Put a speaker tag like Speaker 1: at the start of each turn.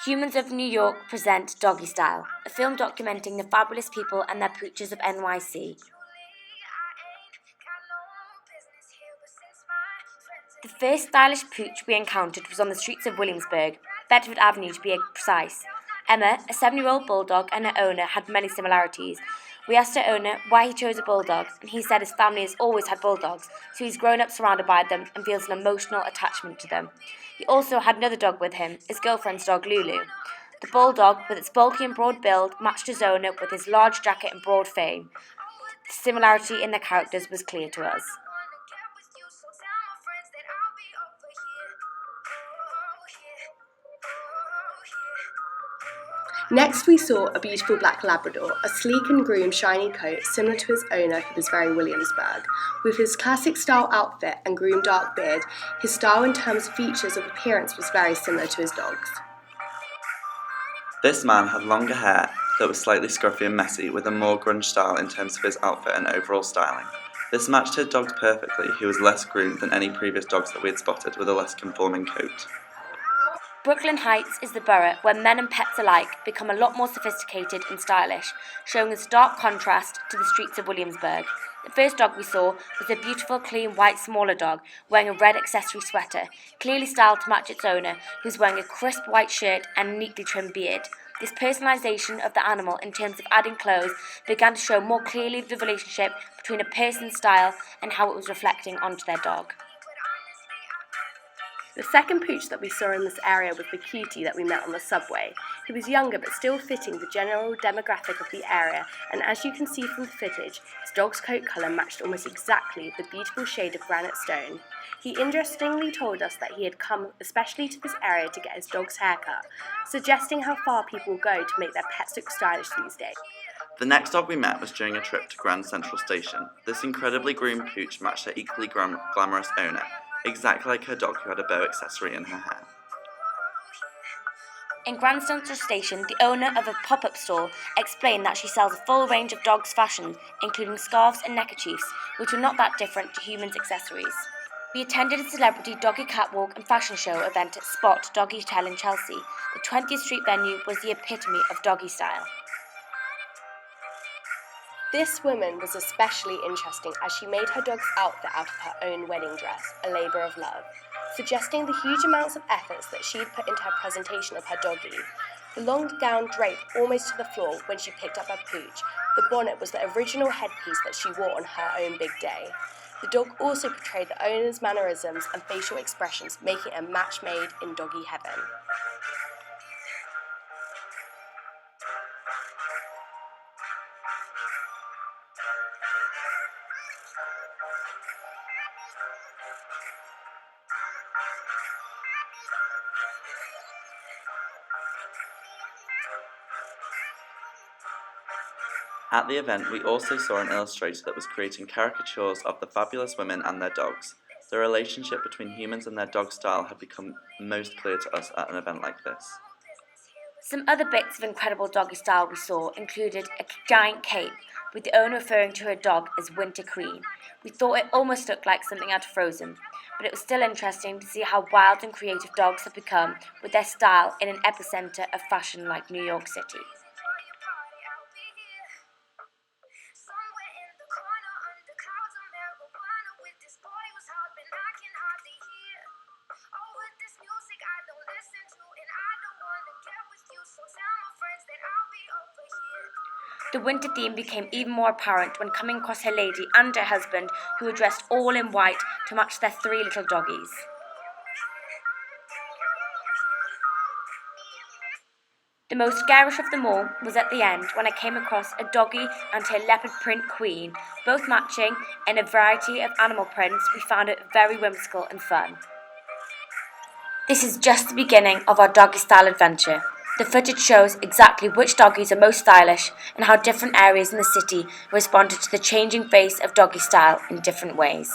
Speaker 1: Humans of New York present Doggy Style, a film documenting the fabulous people and their pooches of NYC. The first stylish pooch we encountered was on the streets of Williamsburg, Bedford Avenue to be precise. Emma, a 7-year-old bulldog, and her owner had many similarities. We asked her owner why he chose a bulldog, and he said his family has always had bulldogs, so he's grown up surrounded by them and feels an emotional attachment to them. He also had another dog with him, his girlfriend's dog Lulu. The bulldog, with its bulky and broad build, matched his owner with his large jacket and broad frame. The similarity in their characters was clear to us.
Speaker 2: Next we saw a beautiful black Labrador, a sleek and groomed shiny coat similar to his owner who was very Williamsburg. With his classic style outfit and groomed dark beard, his style in terms of features of appearance was very similar to his dog's.
Speaker 3: This man had longer hair that was slightly scruffy and messy, with a more grunge style in terms of his outfit and overall styling. This matched her dogs perfectly, who was less groomed than any previous dogs that we had spotted, with a less conforming coat.
Speaker 1: Brooklyn Heights is the borough where men and pets alike become a lot more sophisticated and stylish, showing a stark contrast to the streets of Williamsburg. The first dog we saw was a beautiful, clean, white, smaller dog wearing a red accessory sweater, clearly styled to match its owner, who was wearing a crisp white shirt and a neatly trimmed beard. This personalisation of the animal in terms of adding clothes began to show more clearly the relationship between a person's style and how it was reflecting onto their dog.
Speaker 2: The second pooch that we saw in this area was the cutie that we met on the subway. He was younger but still fitting the general demographic of the area, and as you can see from the footage, his dog's coat colour matched almost exactly the beautiful shade of granite stone. He interestingly told us that he had come especially to this area to get his dog's haircut, suggesting how far people go to make their pets look stylish these days.
Speaker 3: The next dog we met was during a trip to Grand Central Station. This incredibly groomed pooch matched her equally glamorous owner, exactly like her dog who had a bow accessory in her hair.
Speaker 1: In Grand Central Station, the owner of a pop-up store explained that she sells a full range of dogs' fashion, including scarves and neckerchiefs, which were not that different to humans' accessories. We attended a celebrity doggy catwalk and fashion show event at Spot Doggy Hotel in Chelsea. The 20th Street venue was the epitome of doggy style.
Speaker 2: This woman was especially interesting as she made her dog's outfit out of her own wedding dress, a labour of love, suggesting the huge amounts of efforts that she had put into her presentation of her doggy. The long gown draped almost to the floor when she picked up her pooch. The bonnet was the original headpiece that she wore on her own big day. The dog also portrayed the owner's mannerisms and facial expressions, making it a match made in doggy heaven.
Speaker 3: At the event, we also saw an illustrator that was creating caricatures of the fabulous women and their dogs. The relationship between humans and their dog style had become most clear to us at an event like this.
Speaker 1: Some other bits of incredible doggy style we saw included a giant cape, with the owner referring to her dog as Winter Queen. We thought it almost looked like something out of Frozen, but it was still interesting to see how wild and creative dogs have become with their style in an epicenter of fashion like New York City. The winter theme became even more apparent when coming across her lady and her husband, who were dressed all in white to match their 3 little doggies. The most garish of them all was at the end when I came across a doggy and her leopard print queen, both matching in a variety of animal prints. We found it very whimsical and fun. This is just the beginning of our doggy style adventure. The footage shows exactly which doggies are most stylish and how different areas in the city responded to the changing face of doggy style in different ways.